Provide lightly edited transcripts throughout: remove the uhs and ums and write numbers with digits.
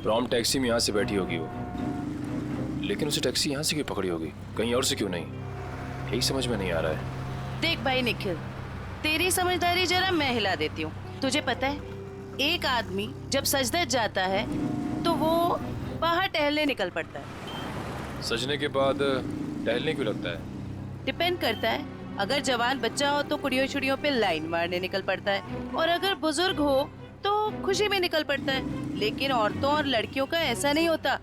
Prompt taxi में यहाँ से बैठी होगी वो, लेकिन उसे टैक्सी यहाँ से क्यों पकड़ी होगी, कहीं और से क्यों नहीं? यही समझ में नहीं आ रहा है। देख भाई निखिल, तेरी समझदारी जरा मैं हिला देती हूँ। तुझे पता है, एक आदमी जब सज-धज जाता है तो वो बाहर टहलने निकल पड़ता है। सजने के बाद टहलने क्यों लगता है? डिपेंड करता है, अगर जवान बच्चा हो तो कुड़ियों छुड़ियों पे लाइन मारने निकल पड़ता है, और अगर बुजुर्ग हो तो खुशी में निकल पड़ता है। लेकिन औरतों और लड़कियों का ऐसा नहीं होता।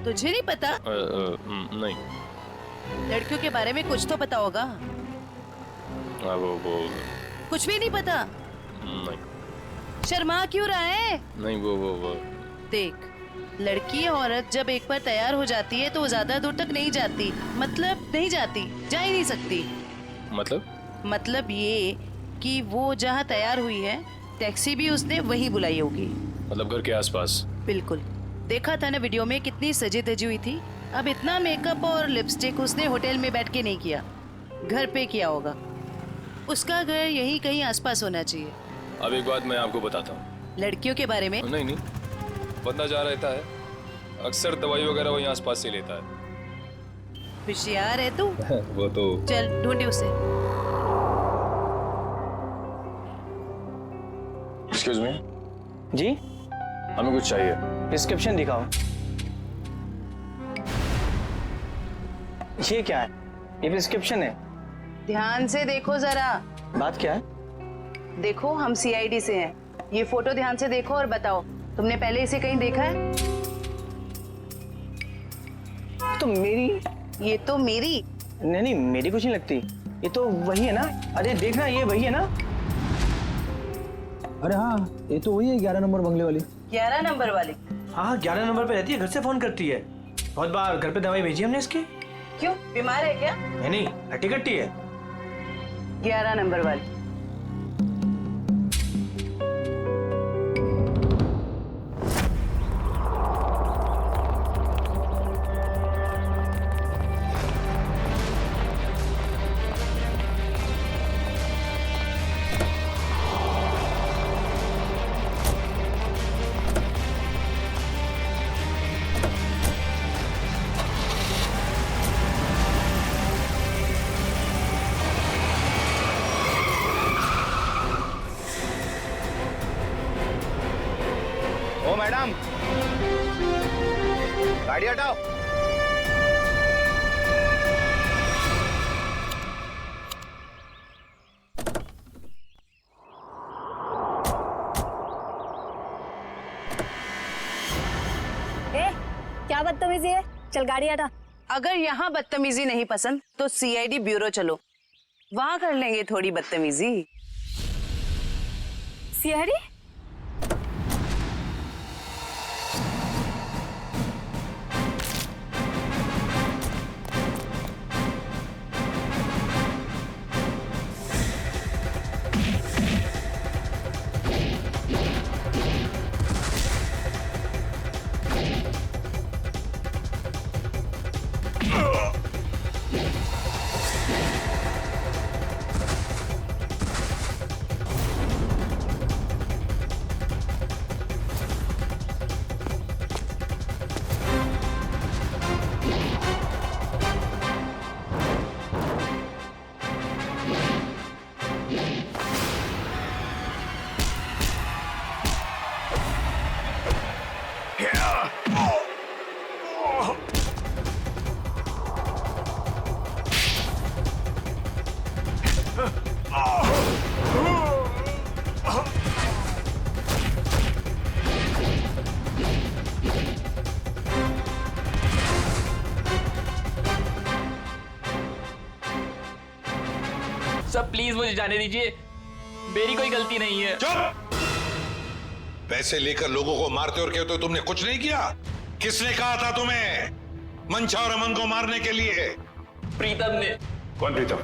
तुझे नहीं पता? नहीं। लड़कियों के बारे में कुछ तो पता होगा। वो कुछ भी नहीं पता? नहीं। शर्मा क्यों रहा है? नहीं वो देख, लड़की औरत जब एक बार तैयार हो जाती है तो वो ज्यादा दूर तक नहीं जाती, मतलब नहीं जाती, जा ही नहीं सकती। मतलब ये कि वो जहाँ तैयार हुई है, टैक्सी भी उसने वहीं बुलाई होगी। मतलब घर के आसपास? बिल्कुल। देखा था ना वीडियो में, कितनी सजी धजी हुई थी। अब इतना मेकअप और लिपस्टिक उसने होटल में बैठ के नहीं किया, घर पे किया होगा। उसका घर यहीं कहीं आसपास होना चाहिए। अब एक बात मैं आपको बताता हूँ। लड़कियों के बारे में? नहीं, बंदा जा रहता है, अक्सर दवाई वगैरह वहीं आसपास से लेता है। होशियार है तू। वो तो। चल ढूंढे उसे। Excuse me. जी, हमें कुछ चाहिए। प्रिस्क्रिप्शन दिखाओ। ये क्या है? ये प्रिस्क्रिप्शन है। ध्यान से देखो जरा। बात क्या है? देखो, हम सीआईडी से हैं। ये फोटो ध्यान से देखो और बताओ, तुमने पहले इसे कहीं देखा है? तो मेरी। ये तो मेरी। नहीं, मेरी कुछ नहीं लगती। ये तो वही है ना? अरे देखना, ये वही है ना? अरे हाँ, ये तो वही है 11 नंबर बंगले वाली। 11 नंबर वाली? हाँ, 11 नंबर पे रहती है, घर से फोन करती है। बहुत बार घर पे दवाई भेजी हमने इसकी। क्यों, बीमार है क्या? नहीं, हट्टी कट्टी है। 11 नंबर वाली। ओ मैडम, गाड़ी हटाओ। क्या बदतमीजी है? चल गाड़ी हटा। अगर यहाँ बदतमीजी नहीं पसंद तो सीआईडी ब्यूरो चलो, वहाँ कर लेंगे थोड़ी बदतमीजी। सीआईडी? सब प्लीज मुझे जाने दीजिए, मेरी कोई गलती नहीं है। चुप! पैसे लेकर लोगों को मारते और कहते हो तुमने कुछ नहीं किया। किसने कहा था तुम्हें मंशा और अमन को मारने के लिए? प्रीतम ने। कौन प्रीतम?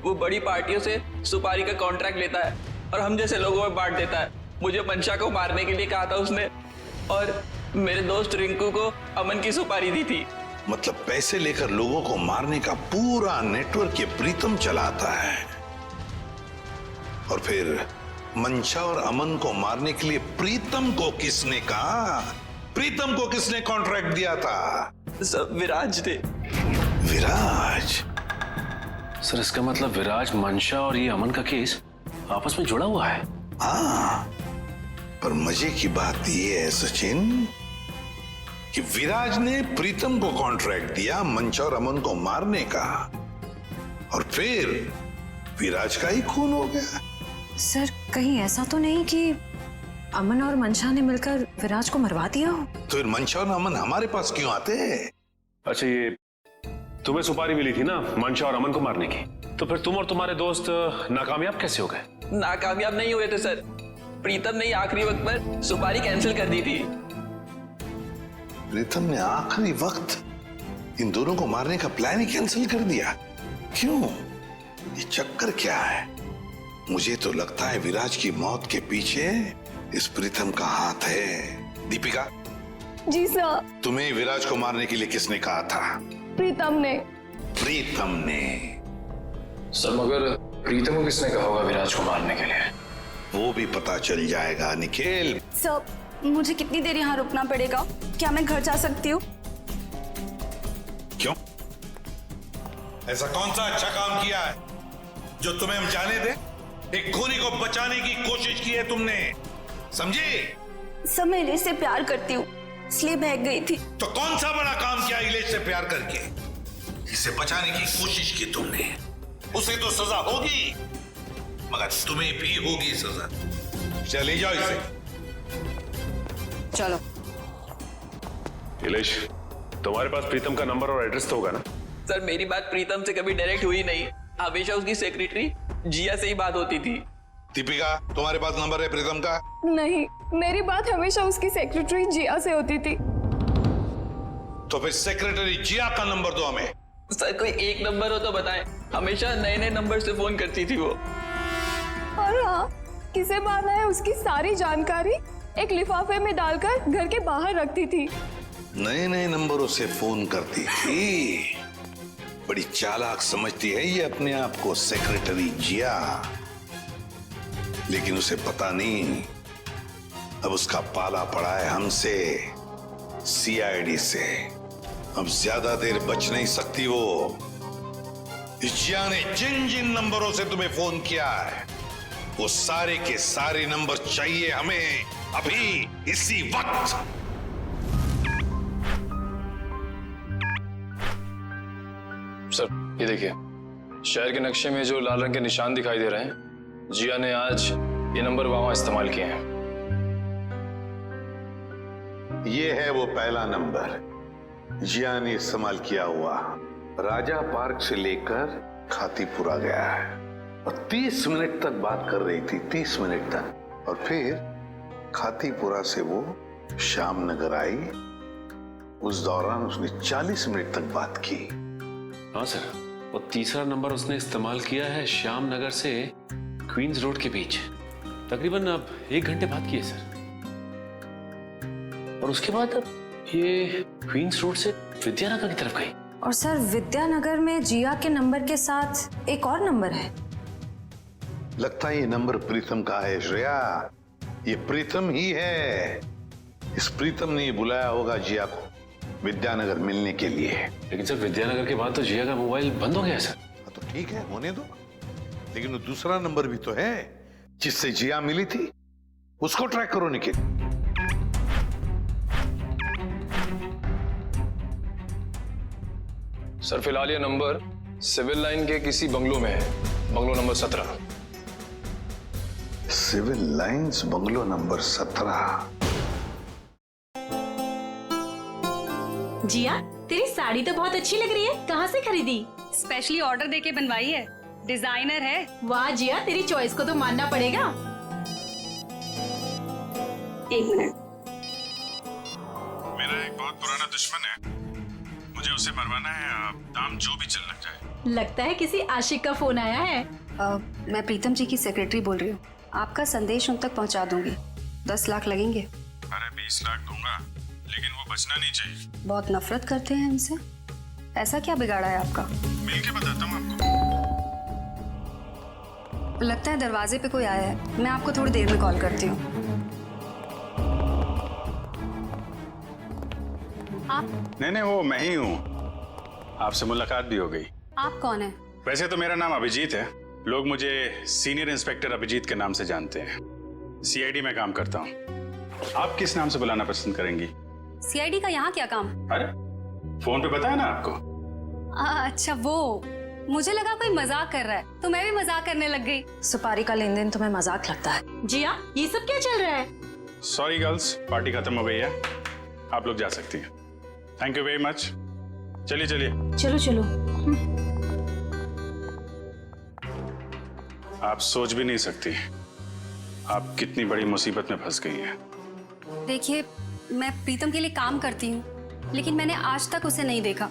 वो बड़ी पार्टियों से सुपारी का कॉन्ट्रैक्ट लेता है और हम जैसे लोगों में बांट देता है। मुझे मंशा को मारने के लिए कहा था उसने, और मेरे दोस्त रिंकू को अमन की सुपारी दी थी। मतलब पैसे लेकर लोगों को मारने का पूरा नेटवर्क ये प्रीतम चलाता है, और फिर मंशा और अमन को मारने के लिए प्रीतम को किसने कहा? प्रीतम को किसने कॉन्ट्रैक्ट दिया था? सब विराज थे। विराज? सर इसका मतलब विराज, मंशा और ये अमन का केस आपस में जुड़ा हुआ है। हाँ, पर मजे की बात यह है सचिन कि विराज ने प्रीतम को कॉन्ट्रैक्ट दिया मंशा और अमन को मारने का, और फिर विराज का ही खून हो गया। सर कहीं ऐसा तो नहीं कि अमन और मंशा ने मिलकर विराज को मरवा दिया हो? तो फिर मंशा और अमन हमारे पास क्यों आते हैं? अच्छा, ये तुम्हें सुपारी मिली थी ना मंशा और अमन को मारने की, तो फिर तुम और तुम्हारे दोस्त नाकामयाब कैसे हो गए? नाकामयाब नहीं हुए थे सर, प्रीतम ने आखिरी वक्त पर सुपारी कैंसिल कर दी थी। प्रीतम ने आखिरी वक्त इन दोनों को मारने का प्लान ही कैंसिल कर दिया? क्यों? ये चक्कर क्या है? मुझे तो लगता है विराज की मौत के पीछे इस प्रीतम का हाथ है। दीपिका, जी सर। तुम्हें विराज को मारने के लिए किसने कहा था? प्रीतम ने। प्रीतम ने? सर मगर प्रीतम को किसने कहा होगा विराज को मारने के लिए? वो भी पता चल जाएगा निखिल। सर मुझे कितनी देर यहाँ रुकना पड़ेगा? क्या मैं घर जा सकती हूँ? क्यों? ऐसा कौन सा अच्छा काम किया है जो तुम्हें हम जाने दे? एक खूनी को बचाने की कोशिश की है तुमने, समझी? सर मैं इलेश से प्यार करती हूँ, इसलिए भाग गई थी। तो कौन सा बड़ा काम किया इलेश से प्यार करके? इसे बचाने की कोशिश की तुमने, उसे तो सजा होगी, मगर तुम्हें भी होगी सजा। चले जाओ इसे। चलो। इलेश, तुम्हारे पास प्रीतम का नंबर और एड्रेस तो होगा ना? सर मेरी बात प्रीतम से कभी डायरेक्ट हुई नहीं, हमेशा उसकी सेक्रेटरी जिया से ही बात होती थी। दीपिका, तुम्हारे पास नंबर है प्रीतम का? नहीं, मेरी बात हमेशा उसकी सेक्रेटरी जिया से होती थी। तो फिर सेक्रेटरी जिया का नंबर दो हमें। सर कोई एक नंबर हो तो बताएं, हमेशा नए नए नंबर से फोन करती थी वो। और हाँ, किसे मारना है उसकी सारी जानकारी एक लिफाफे में डालकर घर के बाहर रखती थी। नए नए नंबरों से फोन करती थी। बड़ी चालाक समझती है ये अपने आप को सेक्रेटरी जिया, लेकिन उसे पता नहीं अब उसका पाला पड़ा है हमसे, सीआईडी से। अब ज्यादा देर बच नहीं सकती वो। इस जिया ने जिन जिन नंबरों से तुम्हें फोन किया है वो सारे के सारे नंबर चाहिए हमें अभी, इसी वक्त। सर ये देखिए, शहर के नक्शे में जो लाल रंग के निशान दिखाई दे रहे हैं, जिया ने आज ये नंबर वहां इस्तेमाल किए हैं। ये है वो पहला नंबर जिया ने इस्तेमाल किया हुआ। राजा पार्क से लेकर खातीपुरा गया है और 30 मिनट तक बात कर रही थी, 30 मिनट तक। और फिर खातीपुरा से वो श्याम नगर आई, उस दौरान उसने 40 मिनट तक बात की। हाँ सर, वो तीसरा नंबर उसने इस्तेमाल किया है श्याम नगर से क्वींस रोड के बीच, तकरीबन अब 1 घंटे बाद किए सर। और उसके बाद अब ये क्वींस रोड से विद्यानगर की तरफ गई। और सर विद्यानगर में जिया के नंबर के साथ एक और नंबर है। लगता है ये नंबर प्रीतम का है श्रेया, ये प्रीतम ही है। इस प्रीतम ने बुलाया होगा जिया को विद्यानगर मिलने के लिए। लेकिन सर विद्यानगर के बाद तो जिया का मोबाइल बंद हो गया सर। हाँ तो ठीक है, होने दो, लेकिन वो दूसरा नंबर भी तो है जिससे जिया मिली थी, उसको ट्रैक करो निखिल। सर फिलहाल ये नंबर सिविल लाइन के किसी बंगलो में है, bungalow number 17। Civil lines bungalow number 17। Jiya, तेरी साड़ी तो बहुत अच्छी लग रही है, कहाँ से खरीदी? स्पेशली ऑर्डर देके बनवाई है, डिजाइनर है। वाह जिया, तेरी चॉइस को तो मानना पड़ेगा। 1 मिनट। मेरा एक बहुत पुराना दुश्मन है, मुझे उसे मरवाना है, दाम जो भी चल लग जाए। लगता है किसी आशिक का फोन आया है। मैं प्रीतम जी की सेक्रेटरी बोल रही हूँ, आपका संदेश उन तक पहुँचा दूंगी। 10 लाख लगेंगे। अरे 20 लाख दूंगा, लेकिन वो बचना नहीं चाहिए। बहुत नफरत करते हैं हमसे, ऐसा क्या बिगाड़ा है आपका? मिल के बताता हूँ आपको। लगता है दरवाजे पे कोई आया है, मैं आपको थोड़ी देर में कॉल करती हूँ। आप? नहीं, वो मैं ही हूँ। आपसे मुलाकात भी हो गई। आप कौन है? वैसे तो मेरा नाम अभिजीत है, लोग मुझे सीनियर इंस्पेक्टर अभिजीत के नाम से जानते हैं। सीआईडी में काम करता हूँ। आप किस नाम से बुलाना पसंद करेंगी? सीआईडी का यहाँ क्या काम? अरे फोन पे बताया ना आपको। अच्छा वो, मुझे लगा कोई मजाक कर रहा है तो मैं भी मजाक करने लग गई। सुपारी का लेन देन तुम्हें मजाक लगता है? जिया, ये सब क्या चल रहा है? सॉरी गर्ल्स, पार्टी खत्म हो गई है, आप लोग जा सकती हैं। Thank you very much. चलिए चलिए। चलो चलो। आप सोच भी नहीं सकती आप कितनी बड़ी मुसीबत में फंस गई हैं। देखिए, मैं प्रीतम के लिए काम करती हूँ, लेकिन मैंने आज तक उसे नहीं देखा।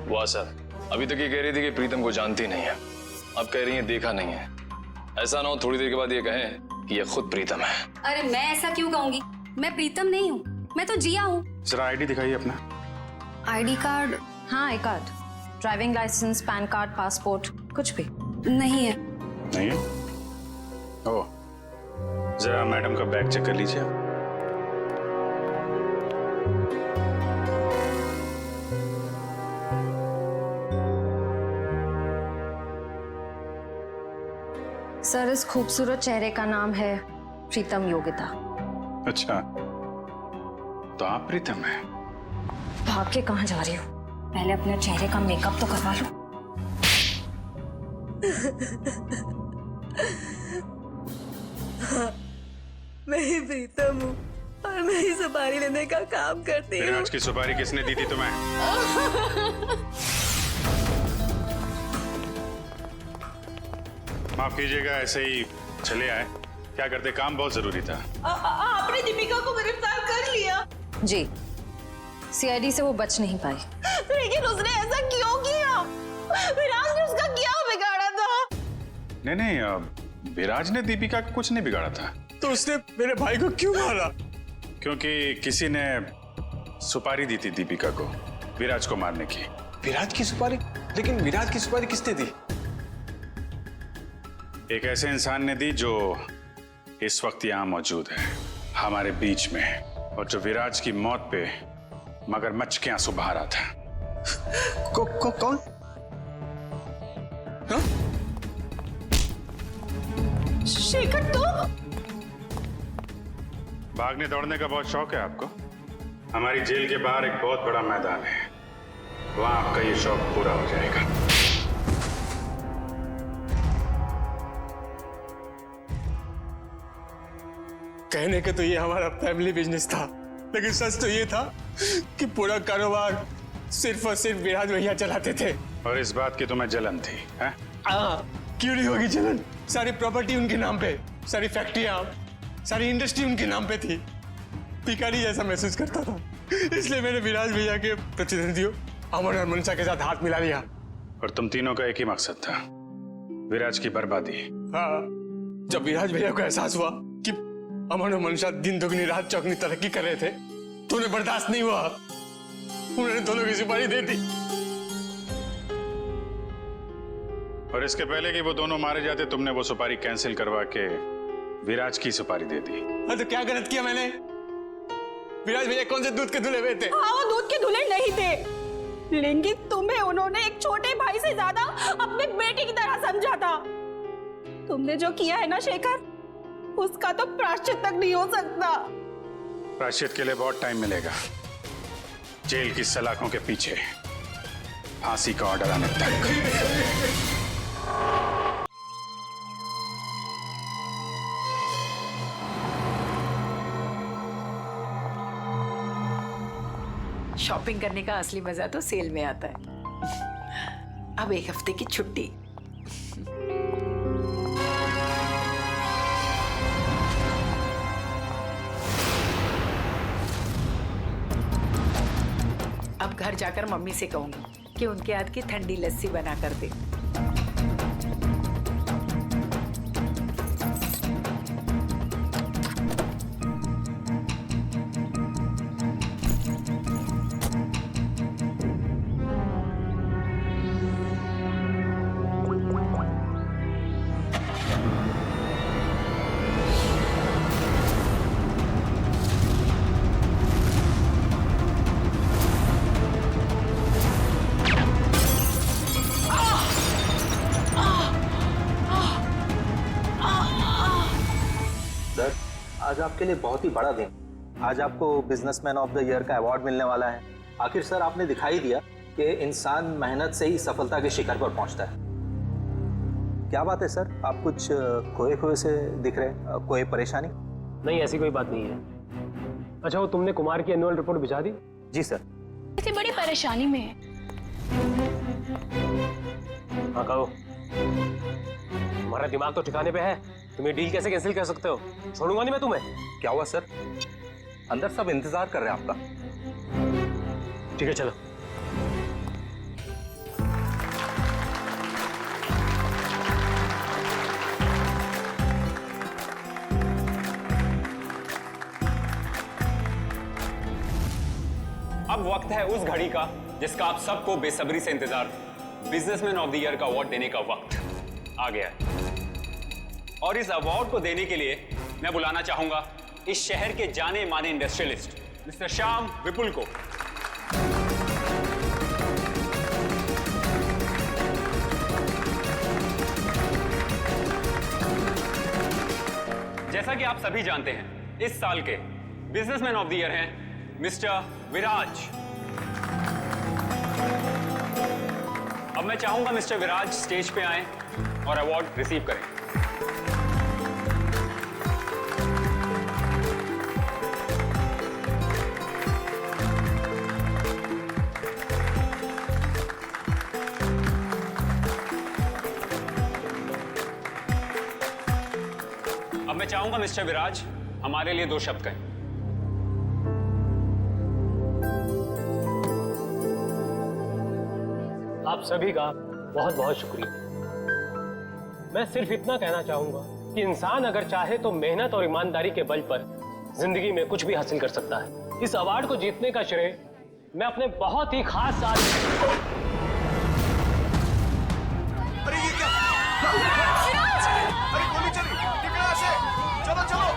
वाह सर, अभी तक ये कह रही थी कि प्रीतम को जानती नहीं है, अब कह रही है देखा नहीं है। ऐसा ना हो थोड़ी देर के बाद ये कहें कि ये खुद प्रीतम है। अरे मैं ऐसा क्यों कहूंगी? मैं प्रीतम नहीं हूँ, मैं तो जिया हूँ। जरा आईडी दिखाइए अपना। ID card? हाँ, एक card, driving licence, PAN card, passport, कुछ भी नहीं है। नहीं है? ओह, जरा मैडम का बैग चेक कर लीजिए। सर, इस खूबसूरत चेहरे का नाम है प्रीतम योगिता। अच्छा, तो आप प्रीतम हैं? भाग के कहाँ जा रही हो? पहले अपने चेहरे का मेकअप तो करवा लो। मैं ही प्रीतम हूँ और मैं ही सुपारी लेने का काम करती हूँ। आज की सुपारी किसने दी थी तुम्हें? माफ कीजिएगा, ऐसे ही चले आए। क्या करते, काम बहुत जरूरी था। आपने दीपिका को गिरफ्तार कर लिया? जी, सीआईडी से वो बच नहीं पाई। लेकिन उसने ऐसा क्यों किया? विराज ने उसका क्या बिगाड़ा था? नहीं, विराज ने दीपिका का कुछ नहीं बिगाड़ा था। तो उसने मेरे भाई को क्यों मारा? क्योंकि किसी ने सुपारी दी थी दीपिका को विराज को मारने की। विराज की सुपारी? लेकिन विराज की सुपारी किसने दी? एक ऐसे इंसान ने दी जो इस वक्त यहाँ मौजूद है हमारे बीच में, और जो विराज की मौत पे मगरमच्छ के आंसू बहा रहा था। कौन? हाँ? शेखर, तुम? भागने दौड़ने का बहुत शौक है आपको? हमारी जेल के बाहर एक बहुत बड़ा मैदान है, वहां आपका ये शौक पूरा हो जाएगा। कहने के तो ये हमारा फैमिली बिजनेस था, लेकिन सच तो ये था कि पूरा कारोबार सिर्फ और सिर्फ विराज भैया चलाते थे। और इस बात की तुम्हें जलन थी, हैं? क्यों नहीं होगी जलन? सारी प्रॉपर्टी उनके नाम पे, सारी फैक्ट्रियां, सारी इंडस्ट्री उनके नाम पे थी। भिखारी जैसा महसूस करता था, इसलिए मैंने विराज भैया के प्रतिद्वंदियों अमन और मनसा के साथ हाथ मिला लिया। और तुम तीनों का एक ही मकसद था, विराज की बर्बादी। हाँ, जब विराज भैया को एहसास हुआ कि अमन और मनसा दिन दुगनी रात चौगनी तरक्की कर रहे थे, तो उन्हें बर्दाश्त नहीं हुआ, उन्होंने दोनों की सुपारी दे दी। और इसके पहले कि वो दोनों मारे जाते, तुमने वो सुपारी कैंसिल करवा के विराज की सुपारी दे दी। हाँ, तो क्या गलत किया मैंने? विराज भैया कौन से दूध के धुले हुए थे? हाँ, वो दूध के धुले नहीं थे, लेकिन तुम्हें उन्होंने एक छोटे भाई से ज्यादा अपने बेटे की तरह समझा था। तुमने जो किया है ना शेखर, उसका तो प्रायश्चित तक नहीं हो सकता। प्रायश्चित के लिए बहुत टाइम मिलेगा, जेल की सलाखों के पीछे फांसी का ऑर्डर आने तक। शॉपिंग करने का असली मजा तो सेल में आता है। अब एक हफ्ते की छुट्टी। अब घर जाकर मम्मी से कहूंगी कि उनके हाथ की ठंडी लस्सी बना कर दे। आज आपके लिए बहुत ही बड़ा दिन। आज आपको बिजनेसमैन ऑफ द ईयर का अवार्ड मिलने वाला है। आखिर सर आपने दिखाई दिया कि इंसान मेहनत से ही सफलता के शिखर पर पहुंचता है। क्या बात है सर, आप कुछ खोए खोए से दिख रहे हैं, कोई परेशानी? नहीं, ऐसी कोई बात नहीं है। अच्छा, वो तुमने कुमार की एनुअल रिपोर्ट भिजा दी? जी सर। इतनी बड़ी परेशानी में है। हाँ कहो, तुम्हारा दिमाग तो ठिकाने पे है। तुम ये डील कैसे कैंसिल कर सकते हो? छोड़ूंगा नहीं मैं तुम्हें। क्या हुआ सर? अंदर सब इंतजार कर रहे हैं आपका। ठीक है चलो। अब वक्त है उस घड़ी का जिसका आप सबको बेसब्री से इंतजार था। बिजनेसमैन ऑफ द ईयर का अवार्ड देने का वक्त आ गया है। और इस अवार्ड को देने के लिए मैं बुलाना चाहूंगा इस शहर के जाने माने इंडस्ट्रियलिस्ट मिस्टर श्याम विपुल को। जैसा कि आप सभी जानते हैं, इस साल के बिजनेसमैन ऑफ द ईयर हैं मिस्टर विराज। अब मैं चाहूंगा मिस्टर विराज स्टेज पे आएं और अवार्ड रिसीव करें। अब मैं चाहूंगा मिस्टर विराज हमारे लिए 2 शब्द कहें। आप सभी का बहुत बहुत शुक्रिया। मैं सिर्फ इतना कहना चाहूंगा कि इंसान अगर चाहे तो मेहनत और ईमानदारी के बल पर जिंदगी में कुछ भी हासिल कर सकता है। इस अवार्ड को जीतने का श्रेय मैं अपने बहुत ही खास साथी अरे ये क्या? अरे गोली चली, निकलो यहाँ से। चलो चलो,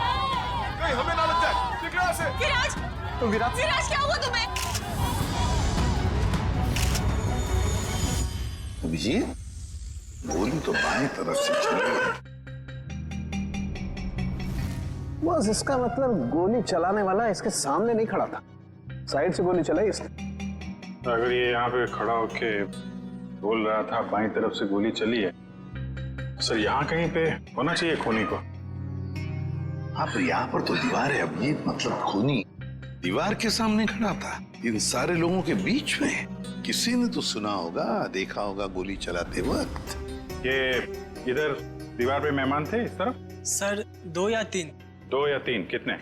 कहीं हमें ना लग जाए। निकलो यहाँ से। विराज, विराज क्या हुआ तुम्हें? अभिजीत, गोली तो बाएं तरफ से चली है। बस इसका मतलब गोली चलाने वाला इसके सामने नहीं खड़ा था, साइड से गोली चलाई इसने। अगर ये यहाँ पे खड़ा होके बोल रहा था बाईं तरफ से गोली चली है, सर यहाँ कहीं पे होना चाहिए खूनी को। हाँ, पर यहाँ पर तो दीवार है अभिजीत, मतलब खूनी दीवार के सामने खड़ा था, इन सारे लोगों के बीच में। किसी ने तो सुना होगा, देखा होगा गोली चलाते वक्त। ये इधर दीवार पे मेहमान थे इस तरफ? सर 2 या 3। 2 या 3? कितने?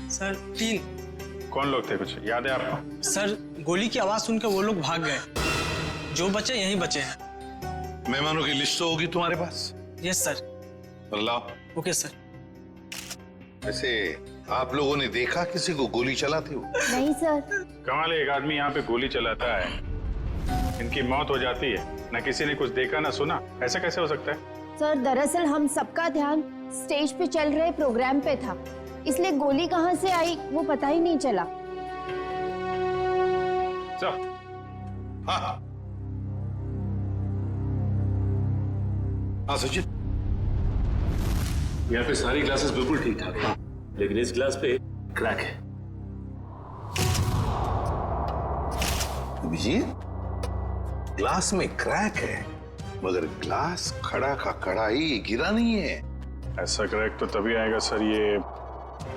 सर 3। कौन लोग थे, कुछ याद है आपको? सर गोली की आवाज सुनकर वो लोग भाग गए। जो बचे यहीं बचे हैं। मेहमानों की लिस्ट तो होगी तुम्हारे पास? Yes sir. लाओ। Okay sir. वैसे आप लोगों ने देखा किसी को गोली चलाते हुए? नहीं सर। कमाल है, एक आदमी यहाँ पे गोली चलाता है, इनकी मौत हो जाती है, ना किसी ने कुछ देखा ना सुना। ऐसा कैसे हो सकता है? सर दरअसल हम सबका ध्यान स्टेज पे चल रहे प्रोग्राम पे था, इसलिए गोली कहाँ से आई वो पता ही नहीं चला। हाँ सचिन, यहाँ पे सारी ग्लासेस बिल्कुल ठीक ठाक है, लेकिन इस ग्लास पे क्रैक है। अभिजीत, ग्लास में क्रैक है, मगर ग्लास खड़ा का खड़ा ही, गिरा नहीं है। ऐसा क्रैक तो तभी आएगा सर, ये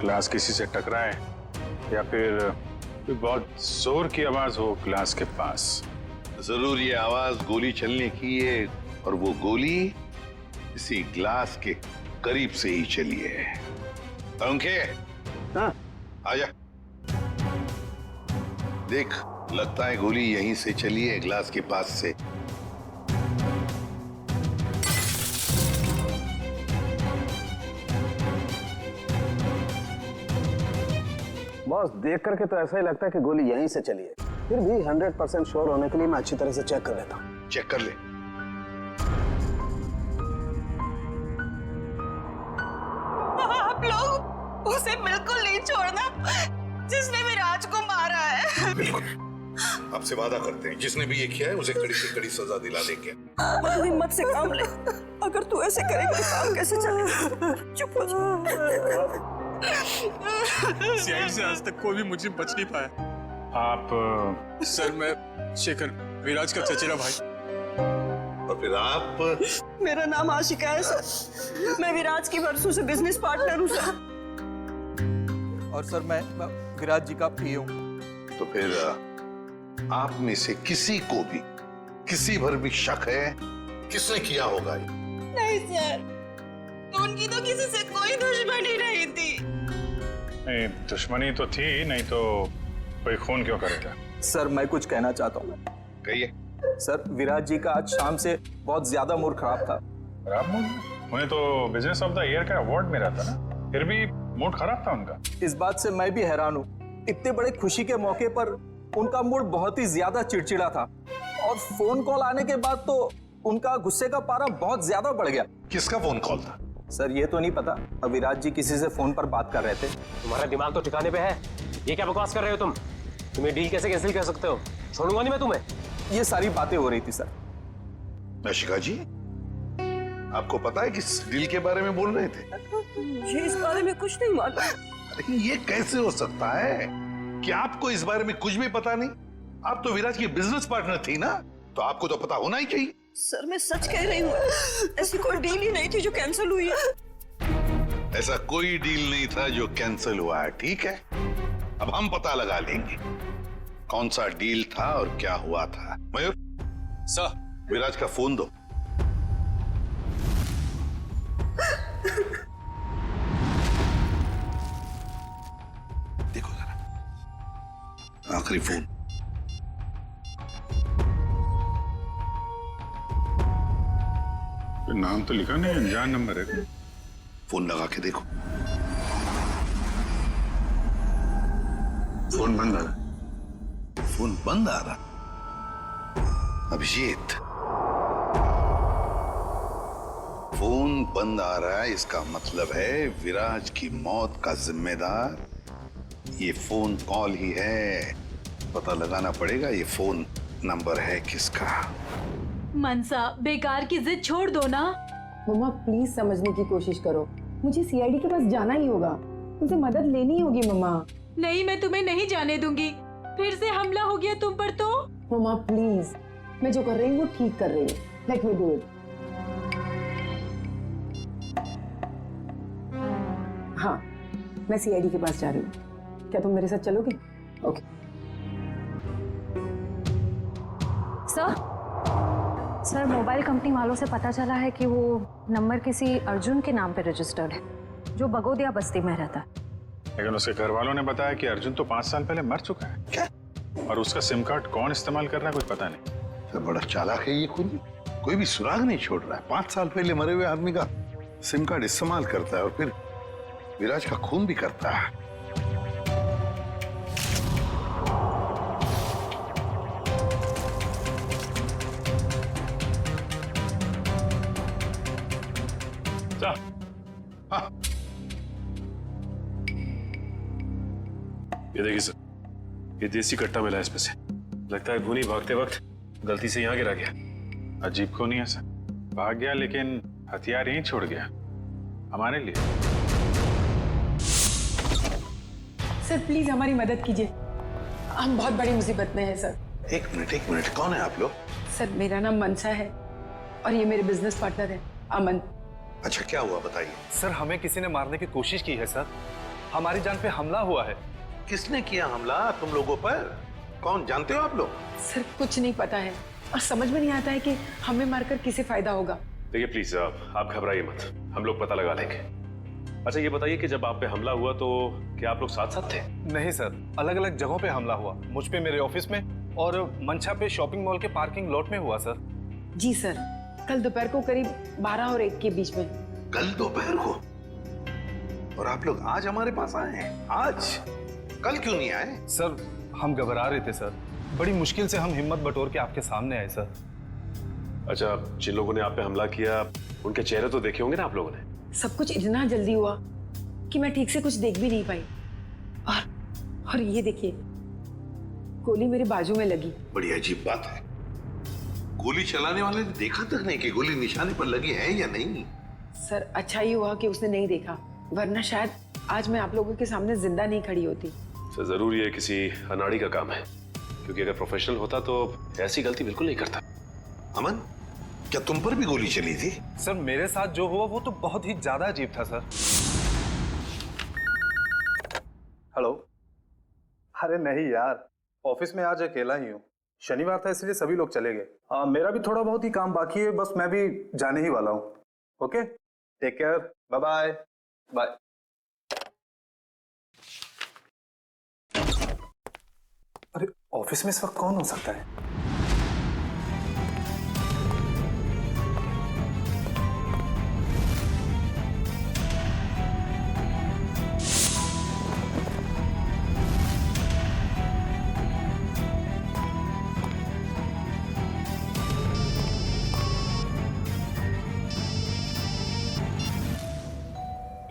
ग्लास किसी से टकराए या फिर कोई बहुत जोर की आवाज हो ग्लास के पास। जरूर ये आवाज गोली चलने की है, और वो गोली इसी ग्लास के करीब से ही चली है। अंके, हाँ आजा। देख, लगता है गोली यहीं से चली है, ग्लास के पास से। बॉस, देख करके तो ऐसा ही लगता है कि गोली यहीं से चली है। फिर भी 100% श्योर होने के लिए मैं अच्छी तरह से चेक कर लेता हूँ। चेक कर ले। आप लोग उसे बिल्कुल नहीं छोड़ना जिसने विराज को मारा है। बिल्कुल, आपसे वादा करते हैं, जिसने भी ये किया है उसे कड़ी से कड़ी सजा दिला देंगे। हिम्मत से काम ले, अगर तू ऐसे करेगा तो काम कैसे चलेगा? चुप हो जा। सीआईडी से आज तक कोई भी मुजरिम बच नहीं पाया। आप सर मैं शेखर, विराज का चचेरा भाई। और फिर आप? मेरा नाम आशिका है सर, मैं विराज की वर्षों से बिजनेस पार्टनर हूँ सर। और सर मैं विराज जी का पीए हूँ। तो फिर आप में से किसी को भी किसी पर भी शक है? किसने किया होगा ये? नहीं सर, उनकी तो किसी से कोई दुश्मनी नहीं थी। नहीं, दुश्मनी तो थी, नहीं तो कोई खून क्यों करेगा? सर मैं कुछ कहना चाहता हूँ। कहिए। सर विराज जी का आज शाम से बहुत ज्यादा मूड खराब था। खराब मूड? उन्हें तो बिजनेस ऑफ द ईयर का अवार्ड मिला था ना, फिर भी मूड खराब था उनका। इस बात से मैं भी हैरान हूँ, इतने बड़े खुशी के मौके पर उनका मूड बहुत ही ज्यादा चिड़चिड़ा था और फोन कॉल आने के बाद तो उनका गुस्से का पारा बहुत ज्यादा बढ़ गया। किसका फोन कॉल था? सर ये तो नहीं पता, अविराज जी किसी से फोन पर बात कर रहे थे। तुम्हारा दिमाग तो ठिकाने पे है, ये क्या बकवास कर रहे हो तुम? तुम्हें डील कैसे कैंसिल कर सकते हो? छोड़ूंगा नहीं मैं तुम्हें। ये सारी बातें हो रही थी सर। आशिका जी, आपको पता है किस डील के बारे में बोल रहे थे? मुझे इस बारे में कुछ नहीं मालूम। अरे ये कैसे हो सकता है कि आपको इस बारे में कुछ भी पता नहीं? आप तो विराज की बिजनेस पार्टनर थी ना, तो आपको तो पता होना ही चाहिए। सर मैं सच कह रही हूँ, ऐसी कोई डील ही नहीं थी जो कैंसिल हुई है। ऐसा कोई डील नहीं था जो कैंसिल हुआ है, ठीक है? अब हम पता लगा लेंगे कौन सा डील था और क्या हुआ था। मयूर सर, विराज का फोन दो। देखो जरा, आखिरी फोन। नाम तो लिखा नहीं, अनजान नंबर है। फोन लगा के देखो। फोन बंद आ रहा। फोन बंद आ रहा। अभिजीत, फोन बंद आ रहा है, इसका मतलब है विराज की मौत का जिम्मेदार ये फोन कॉल ही है। पता लगाना पड़ेगा ये फोन नंबर है किसका। मनसा, बेकार की जिद छोड़ दो ना। मम्मा प्लीज समझने की कोशिश करो, मुझे सीआईडी के पास जाना ही होगा, उनसे मदद लेनी होगी मम्मा। नहीं, मैं तुम्हें नहीं जाने दूंगी। फिर से हमला हो गया तुम पर तो। मम्मा प्लीज, मैं जो कर रही हूँ वो ठीक कर रही हूँ, लेट मी डू इट। हाँ, मैं सीआईडी के पास जा रही हूँ, क्या तुम मेरे साथ चलोगे? ओके। सर मोबाइल कंपनी वालों से पता चला है कि वो नंबर किसी अर्जुन के नाम पे रजिस्टर्ड है, जो बगोदिया बस्ती में रहता है। लेकिन उसके घर वालों ने बताया कि अर्जुन तो 5 साल पहले मर चुका है। क्या? और उसका सिम कार्ड कौन इस्तेमाल कर रहा है कुछ पता नहीं। तो बड़ा चालाक है ये, कोई भी सुराग नहीं छोड़ रहा है। 5 साल पहले मरे हुए आदमी का सिम कार्ड इस्तेमाल करता है और फिर विराज का खून भी करता है। हाँ। ये देखिए सर, ये देसी कट्टा मिला है इसमें से। लगता है खूनी भागते वक्त गलती से यहाँ गिरा गया। अजीब खून ही है सर, भाग गया लेकिन हथियार यहीं छोड़ गया हमारे लिए। सर प्लीज हमारी मदद कीजिए, हम बहुत बड़ी मुसीबत में हैं सर। एक मिनट, कौन है आप लोग? सर मेरा नाम मनसा है और ये मेरे बिजनेस पार्टनर है अमन। अच्छा क्या हुआ बताइए। सर हमें किसी ने मारने की कोशिश की है सर, हमारी जान पे हमला हुआ है। किसने किया हमला तुम लोगों पर? कौन, जानते हो आप लोग? सर कुछ नहीं पता है और समझ में नहीं आता है कि हमें मारकर किसे फायदा होगा। देखिए प्लीज आप घबराइए मत, हम लोग पता लगा लेंगे। अच्छा ये बताइए कि जब आप पे हमला हुआ तो क्या आप लोग साथ साथ थे? नहीं सर, अलग अलग जगहों पे हमला हुआ, मुझ पे मेरे ऑफिस में और मंशा पे शॉपिंग मॉल के पार्किंग लॉट में हुआ सर। जी सर, कल दोपहर को करीब 12 और 1 के बीच में। कल दोपहर को? और आप लोग आज हमारे पास आए हैं? आज? कल क्यों नहीं आए? सर हम घबरा रहे थे सर, बड़ी मुश्किल से हम हिम्मत बटोर के आपके सामने आए सर। अच्छा, जिन लोगों ने आप पे हमला किया उनके चेहरे तो देखे होंगे ना आप लोगों ने? सब कुछ इतना जल्दी हुआ कि मैं ठीक से कुछ देख भी नहीं पाई। और ये देखिए, गोली मेरे बाजू में लगी। बड़ी अजीब बात है, गोली चलाने वाले ने देखा तक नहीं कि गोली निशाने पर लगी है या नहीं। सर अच्छा ही हुआ कि उसने नहीं देखा, वरना शायद आज मैं आप लोगों के सामने जिंदा नहीं खड़ी होती। सर जरूर ये किसी अनाड़ी का काम है, क्योंकि अगर प्रोफेशनल होता तो ऐसी गलती बिल्कुल नहीं करता। अमन, क्या तुम पर भी गोली चली थी? सर मेरे साथ जो हुआ वो तो बहुत ही ज्यादा अजीब था सर। हेलो। अरे नहीं यार, ऑफिस में आज अकेला ही हूँ। शनिवार था इसलिए सभी लोग चले गए। मेरा भी थोड़ा बहुत ही काम बाकी है, बस मैं भी जाने ही वाला हूँ। Okay, take care, bye bye. Bye. अरे ऑफिस में इस वक्त कौन हो सकता है?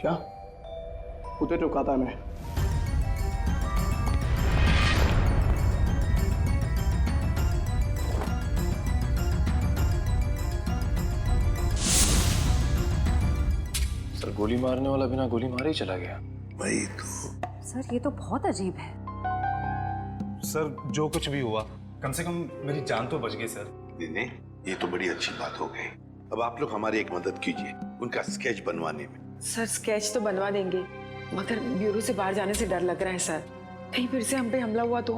क्या उधर रुका था मैं? सर गोली मारने वाला बिना गोली मारे ही चला गया। वही तो। सर ये तो बहुत अजीब है। सर जो कुछ भी हुआ, कम से कम मेरी जान तो बच गई सर। नहीं, ये तो बड़ी अच्छी बात हो गई। अब आप लोग हमारी एक मदद कीजिए उनका स्केच बनवाने में। सर स्केच तो बनवा देंगे, मगर ब्यूरो से बाहर जाने से डर लग रहा है सर। कहीं फिर से हम पे हमला हुआ तो?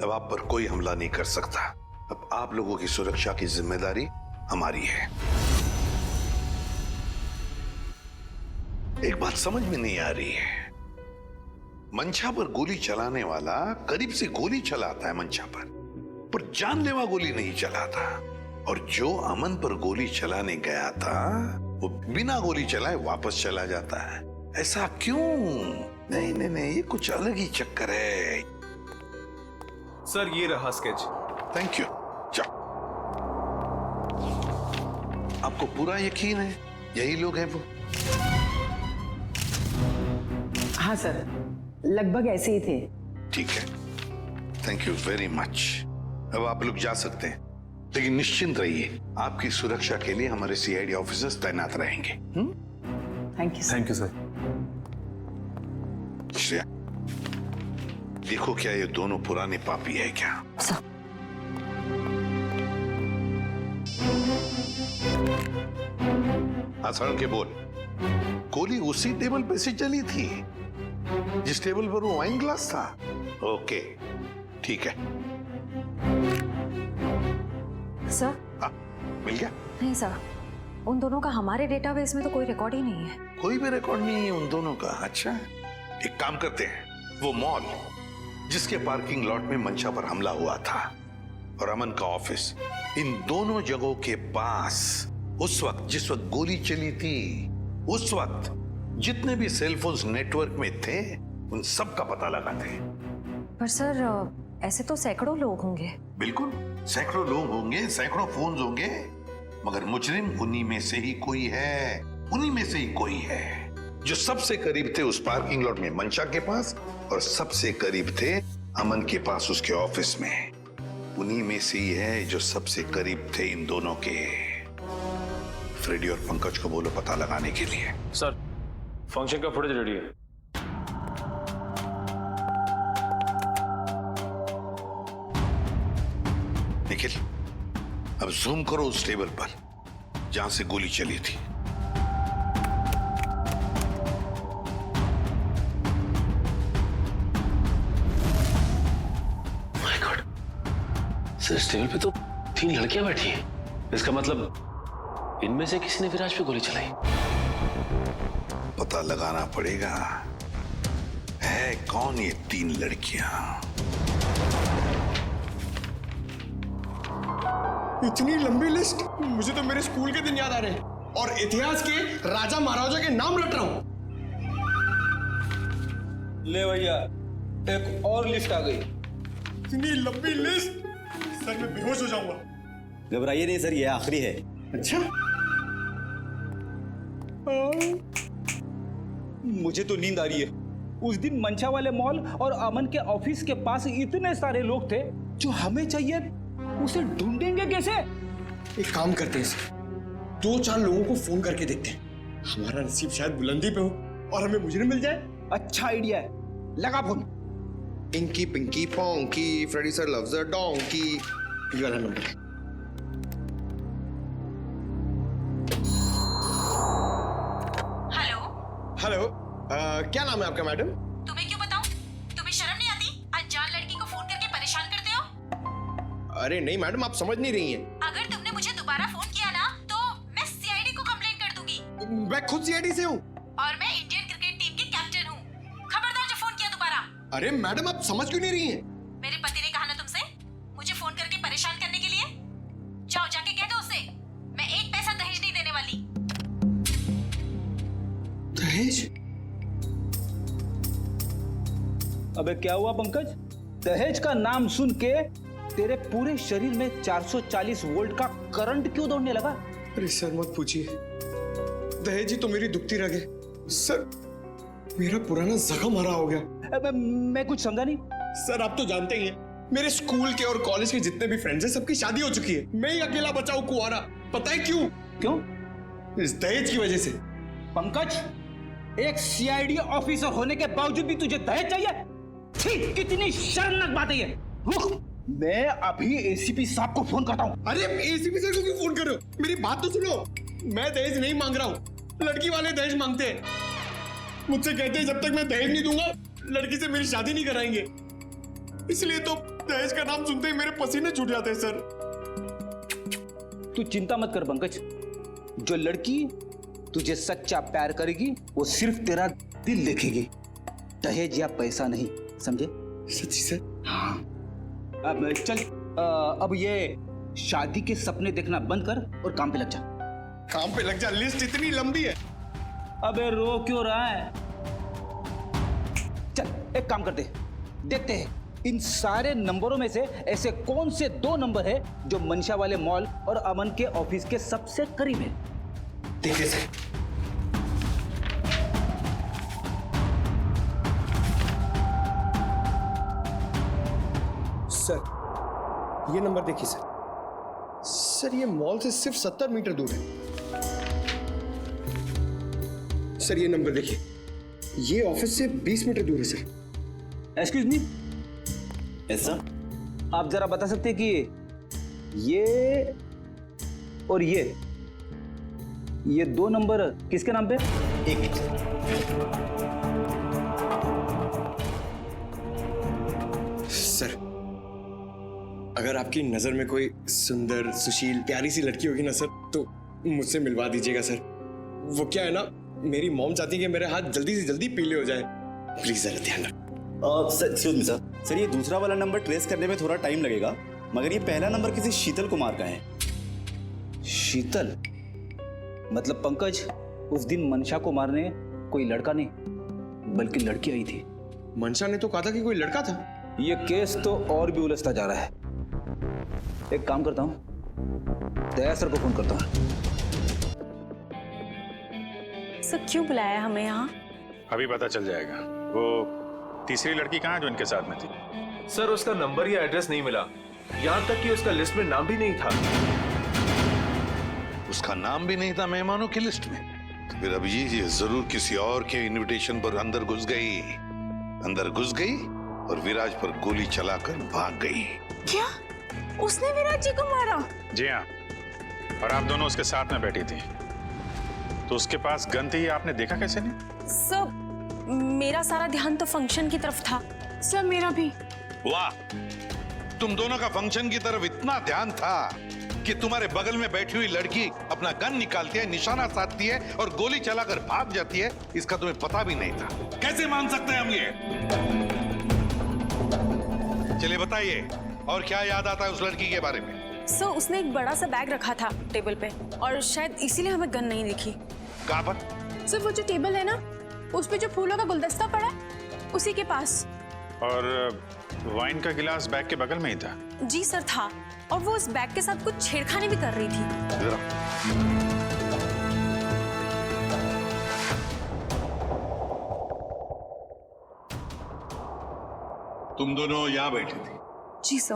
अब आप पर कोई हमला नहीं कर सकता। अब आप लोगों की सुरक्षा की जिम्मेदारी हमारी है। एक बात समझ में नहीं आ रही है, मंशा पर गोली चलाने वाला करीब से गोली चलाता है मंशा पर जानलेवा गोली नहीं चलाता, और जो अमन पर गोली चलाने गया था वो बिना गोली चलाए वापस चला जाता है। ऐसा क्यों? नहीं नहीं नहीं, ये कुछ अलग ही चक्कर है। सर ये रहा स्केच। Thank you. जाओ। आपको पूरा यकीन है यही लोग हैं वो? हाँ सर, लगभग ऐसे ही थे। ठीक है, थैंक यू वेरी मच। अब आप लोग जा सकते हैं, लेकिन निश्चिंत रहिए, आपकी सुरक्षा के लिए हमारे सीआईडी ऑफिसर्स तैनात रहेंगे। Thank you. Thank you sir. Shreya, देखो क्या ये दोनों पुराने पापी है क्या? आसान के बोल। गोली उसी टेबल पे से चली थी जिस टेबल पर वो वाइन ग्लास था? ओके, ठीक है। सर? हाँ, मिल गया? नहीं सर, उन दोनों का हमारे डेटाबेस में तो कोई रिकॉर्ड ही नहीं है। कोई भी रिकॉर्ड नहीं है उन दोनों का? अच्छा, एक काम करते हैं, वो मॉल जिसके पार्किंग लॉट में मंशा पर हमला हुआ था और अमन का ऑफिस, इन दोनों जगहों के पास उस वक्त जिस वक्त गोली चली थी, उस वक्त जितने भी सेलफोन्स नेटवर्क में थे उन सब का पता लगाते हैं। पर सर ऐसे तो सैकड़ों लोग होंगे। बिल्कुल, सैकड़ों लोग होंगे, सैकड़ों फोन होंगे, मगर मुजरिम उन्हीं में से ही कोई है। उन्हीं में से ही कोई है जो सबसे करीब थे उस पार्किंग लॉट में मंशा के पास, और सबसे करीब थे अमन के पास उसके ऑफिस में। उन्हीं में से ही है जो सबसे करीब थे इन दोनों के। फ्रेडी और पंकज को बोलो पता लगाने के लिए। सर, फंक्शन का फुटेज रेडी है। निखिल, अब जूम करो उस टेबल पर जहां से गोली चली थी। माय गॉड, सर इस टेबल पे तो 3 लड़कियां बैठी हैं। इसका मतलब इनमें से किसी ने विराज पे गोली चलाई। पता लगाना पड़ेगा है कौन ये 3 लड़कियां। इतनी लंबी लिस्ट, मुझे तो मेरे स्कूल के दिन याद आ रहे हैं और इतिहास के राजा महाराजा के नाम रट रहा हूं। ले भैया, एक और लिस्ट आ गई। इतनी लंबी लिस्ट, सर मैं बेहोश हो जाऊंगा। घबराइए नहीं सर, ये आखिरी है। अच्छा, मुझे तो नींद आ रही है। उस दिन मंशा वाले मॉल और अमन के ऑफिस के पास इतने सारे लोग थे, जो हमें चाहिए उसे ढूंढेंगे कैसे? एक काम करते हैं सर, 2-4 लोगों को फोन करके देखते हैं। हमारा नसीब शायद बुलंदी पे हो और हमें मुजरिम मिल जाए। अच्छा आइडिया है, लगा phone. Inky pinky ponky Freddy sir loves a donkey, ये वाला नंबर। हेलो हेलो, क्या नाम है आपका मैडम? तुम्हें क्यों बताऊं? तुम्हें शर्म नहीं आती? अनजान लड़की को फोन करके परेशान करते हो। अरे नहीं मैडम, आप समझ नहीं रही हैं। अगर तुमने मुझे दोबारा फोन किया ना तो मैं सीआईडी को कंप्लेंट कर दूंगी। मैं खुद सीआईडी से हूँ। और मैं इंडियन क्रिकेट टीम की कैप्टन हूँ। खबरदार जो फोन किया दोबारा। अरे मैडम, आप समझ क्यों नहीं रही हैं? मेरे पति ने कहा ना तुमसे मुझे फोन करके परेशान करने के लिए। जाओ जाके कह दो उसे मैं एक पैसा दहेज नहीं देने वाली। दहेज? अबे क्या हुआ पंकज, दहेज का नाम सुन के तेरे पूरे शरीर में 440 वोल्ट का करंट क्यों दौड़ने लगा? अरे सर मत पूछिए, दहेज ही तो मेरी दुखती रग है। सर मेरा पुराना जख्म हरा हो गया। मैं कुछ समझा नहीं। सर आप तो जानते ही हैं, मेरे स्कूल के और कॉलेज के जितने भी फ्रेंड्स हैं सबकी शादी हो चुकी है। मैं ही अकेला बचा हूं कुंवारा। पता है क्यों? क्यों? इस दहेज की वजह से। पंकज, एक सीआईडी ऑफिसर होने के बावजूद भी तुझे दहेज चाहिए? छी, कितनी शर्मनाक बात है ये। रुक, मैं अभी एसीपी साहब को फोन करता हूँ। अरे एसीपी सर को क्यों फोन कर रहे हो? मेरी बात तो सुनो, मैं दहेज नहीं मांग रहा हूँ, लड़की वाले दहेज मांगते हैं। मुझसे कहते हैं जब तक मैं दहेज नहीं दूंगा लड़की से मेरी शादी नहीं कराएंगे। इसलिए तो दहेज का नाम सुनते ही मेरे पसीने छूट जाते हैं सर। तू चिंता मत कर पंकज, जो लड़की तुझे सच्चा प्यार करेगी वो सिर्फ तेरा दिल देखेगी, दहेज या पैसा नहीं, समझे? सच्ची सर? हाँ। अब चल, अब ये शादी के सपने देखना बंद कर और काम पे लग जा। काम पे लग जा? लिस्ट इतनी लंबी है। अबे रो क्यों रहा है? चल एक काम करते, देखते हैं इन सारे नंबरों में से ऐसे कौन से 2 नंबर है जो मनशा वाले मॉल और अमन के ऑफिस के सबसे करीब है। देखिए सर, सर ये नंबर देखिए सर। सर ये मॉल से सिर्फ 70 मीटर दूर है। सर ये नंबर देखिए, ये ऑफिस से 20 मीटर दूर है सर। एक्सक्यूज मी, ऐसा आप जरा बता सकते हैं कि ये और ये 2 नंबर किसके नाम पे? एक मिनट। सर अगर आपकी नजर में कोई सुंदर सुशील प्यारी सी लड़की होगी ना सर, तो मुझसे मिलवा दीजिएगा सर। वो क्या है ना, मेरी मॉम चाहती है कि मेरे हाथ जल्दी से जल्दी पीले हो जाए। प्लीज जरा ध्यान रखो। सर एक्सक्यूज मी सर, ये दूसरा वाला नंबर ट्रेस करने में थोड़ा टाइम लगेगा, मगर ये पहला नंबर किसी शीतल कुमार का है। शीतल? मतलब पंकज, उस दिन मनशा को मारने कोई लड़का नहीं बल्कि लड़की आई थी। मनशा ने तो कहा था कि कोई लड़का था। ये केस तो और भी उलझता जा रहा है। एक काम करता हूं, दया सर को फोन करता हूं। सर क्यों बुलाया हमें यहाँ? अभी पता चल जाएगा। वो तीसरी लड़की कहाँ है जो इनके साथ में थी? सर उसका नंबर या एड्रेस नहीं मिला, यहाँ तक कि उसका लिस्ट में नाम भी नहीं था। उसका नाम भी नहीं था मेहमानों की लिस्ट में? तो फिर अब ये जरूर किसी और के इनविटेशन पर अंदर घुस गई और विराज पर गोली चलाकर भाग गई। क्या उसने विराज जी को मारा? जी हाँ, और आप दोनों उसके साथ में बैठी थी, तो उसके पास गन थी, आपने देखा कैसे नहीं? सर मेरा सारा ध्यान तो फंक्शन की तरफ था। सर मेरा भी। वाह, तुम दोनों का फंक्शन की तरफ इतना ध्यान था कि तुम्हारे बगल में बैठी हुई लड़की अपना गन निकालती है, निशाना साधती है और गोली चलाकर भाग जाती है, इसका तुम्हें पता भी नहीं था। कैसे मान सकते हैं हम ये? चलिए बताइए, और क्या याद आता है उस लड़की के बारे में? सर उसने एक बड़ा सा बैग रखा था टेबल पे और शायद इसीलिए हमें गन नहीं दिखी। कहाँ पर? सर वो जो टेबल है ना, उस पे जो फूलों का गुलदस्ता पड़ा है, उसी के पास। और वाइन का गिलास बैग के बगल में ही था? जी सर था, और वो उस बैग के साथ कुछ छेड़खानी भी कर रही थी। तुम दोनों यहाँ बैठी थी? जी सर।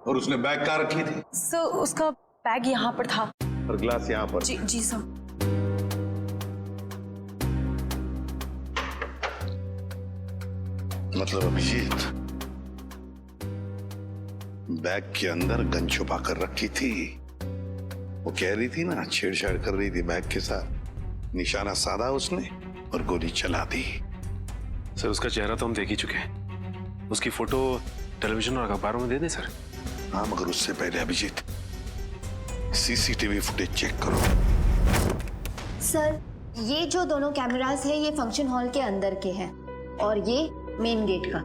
और उसने बैग कहाँ रखी थी? सर उसका बैग यहाँ पर था और ग्लास यहाँ पर? जी सर। मतलब अभिजीत बैग के अंदर गन छुपा कर रखी थी। वो कह रही थी ना, छेड़छाड़ कर रही थी बैग के साथ। निशाना साधा उसने और गोली चला दी। सर उसका चेहरा तो हम देख ही चुके हैं, उसकी फोटो टेलीविजन और अखबारों में दे दें सर? हाँ, मगर उससे पहले अभिजीत सीसीटीवी फुटेज चेक करो। सर, ये जो दोनों कैमरास है ये फंक्शन हॉल के अंदर के हैं और ये मेन गेट का।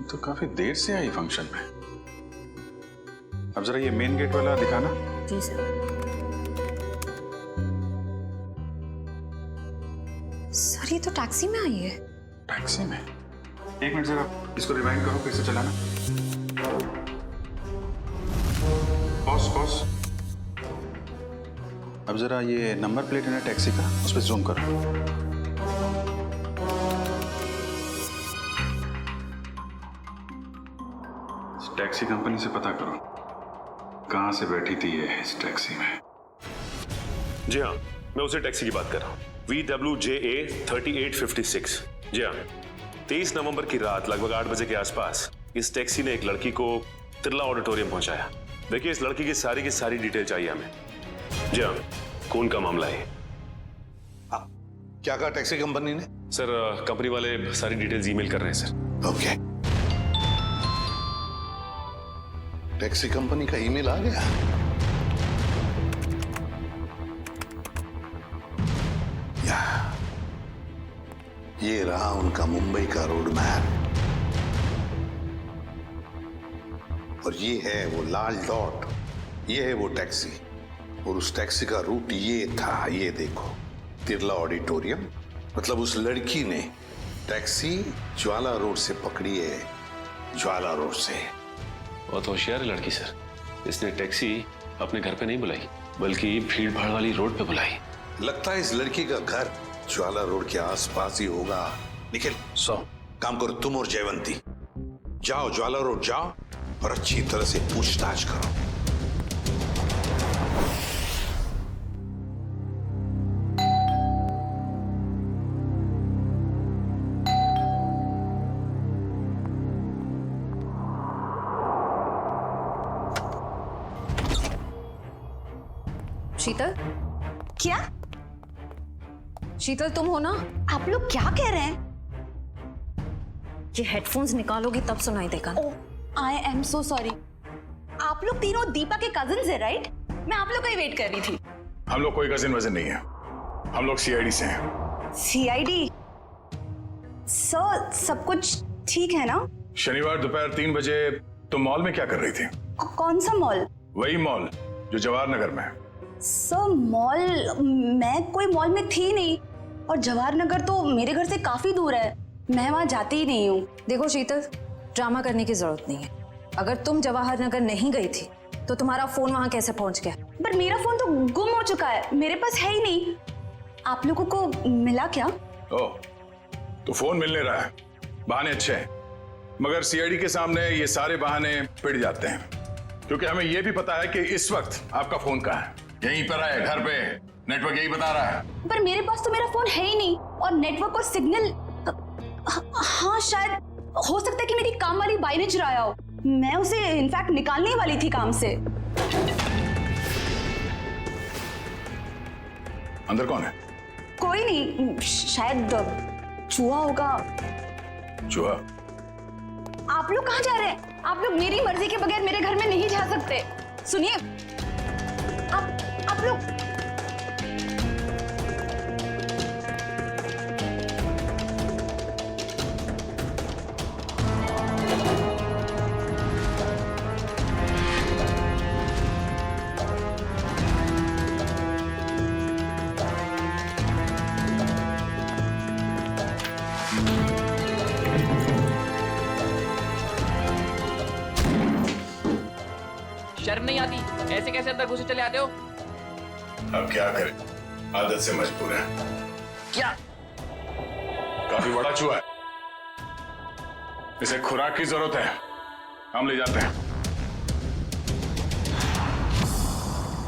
तो काफी देर से आई फंक्शन में। अब जरा ये मेन गेट वाला दिखाना। जी सर। सर ये तो टैक्सी में आई है। टैक्सी में? एक मिनट जरा इसको रिवाइंड करो, फिर से चलाना। पॉज। अब जरा ये नंबर प्लेट है ना टैक्सी का, उस पर जूम करो। टैक्सी कंपनी से पता करो कहां से बैठी थी ये इस टैक्सी में। जी हाँ, मैं उसी टैक्सी की बात कर रहा हूँ, VWJA 3856। जी हाँ, 23 नवंबर की रात लगभग 8 बजे के आसपास इस टैक्सी ने एक लड़की को तिरला ऑडिटोरियम पहुंचाया। देखिए, इस लड़की की सारी डिटेल चाहिए हमें। जी हाँ, खून का मामला है। क्या कहा टैक्सी कंपनी ने? सर कंपनी वाले सारी डिटेल्स ईमेल कर रहे हैं सर। ओके, टैक्सी कंपनी का ईमेल आ गया। ये रहा उनका मुंबई का रोड मैप और ये है वो लाल डॉट, ये है वो टैक्सी और उस टैक्सी का रूट ये था। ये देखो, तिरला ऑडिटोरियम। मतलब उस लड़की ने टैक्सी ज्वाला रोड से पकड़ी है, ज्वाला रोड से। बहुत होशियार है लड़की सर। इसने टैक्सी अपने घर पे नहीं बुलाई बल्कि भीड़ भाड़ वाली रोड पे बुलाई। लगता है इस लड़की का घर ज्वाला रोड के आसपास ही होगा। निखिल, काम करो, तुम और जयवंती जाओ, ज्वाला रोड जाओ और अच्छी तरह से पूछताछ करो। शीतल? क्या? शीतल तुम हो ना? आप लोग क्या कह रहे हैं? ये हेडफोन्स निकालोगी तब सुनाई देगा। I am so sorry. आप लोग तीनों दीपा के कजिन्स हैं, राइट? मैं आप लोग का ही वेट कर रही थी। हम लोग कोई कजिन वजन नहीं है, हम लोग CID से हैं। CID? सर सब कुछ ठीक है ना? शनिवार दोपहर 3 बजे तुम मॉल में क्या कर रही थी? कौन सा मॉल? वही मॉल जो जवाहर नगर में है। सर मॉल, मैं कोई मॉल में थी नहीं और जवाहर नगर तो मेरे घर से काफी दूर है, मैं वहां जाती ही नहीं हूँ। देखो शीतल, ड्रामा करने की जरूरत नहीं है। अगर तुम जवाहर नगर नहीं गई थी तो तुम्हारा फोन वहां कैसे पहुंच गया? पर मेरा फोन तो गुम हो चुका है, मेरे पास है ही नहीं। आप लोगों को मिला क्या? ओह, तो फोन मिलने रहा है। बहाने अच्छे हैं, मगर CID के सामने ये सारे बहाने पिट जाते हैं, क्योंकि हमें ये भी पता है कि इस वक्त आपका फोन कहाँ है। यहीं पर है, घर पे। नेटवर्क यही बता रहा है। पर मेरे पास तो मेरा फोन है ही नहीं और नेटवर्क और सिग्नल। हाँ शायद हो सकता है कि मेरी काम वाली बाई ने चुराया हो। मैं उसे इनफैक्ट निकालने वाली थी काम से। अंदर कौन है? कोई नहीं, शायद चूहा होगा। चूहा? आप लोग कहाँ जा रहे हैं? आप लोग मेरी मर्जी के बगैर मेरे घर में नहीं जा सकते। सुनिए, आप लोग शर्म नहीं आती? ऐसे कैसे अंदर घुसे चले आते हो? अब क्या करें, आदत से मजबूर है। क्या? काफी बड़ा चूहा है। इसे खुराक की जरूरत है, हम ले जाते हैं।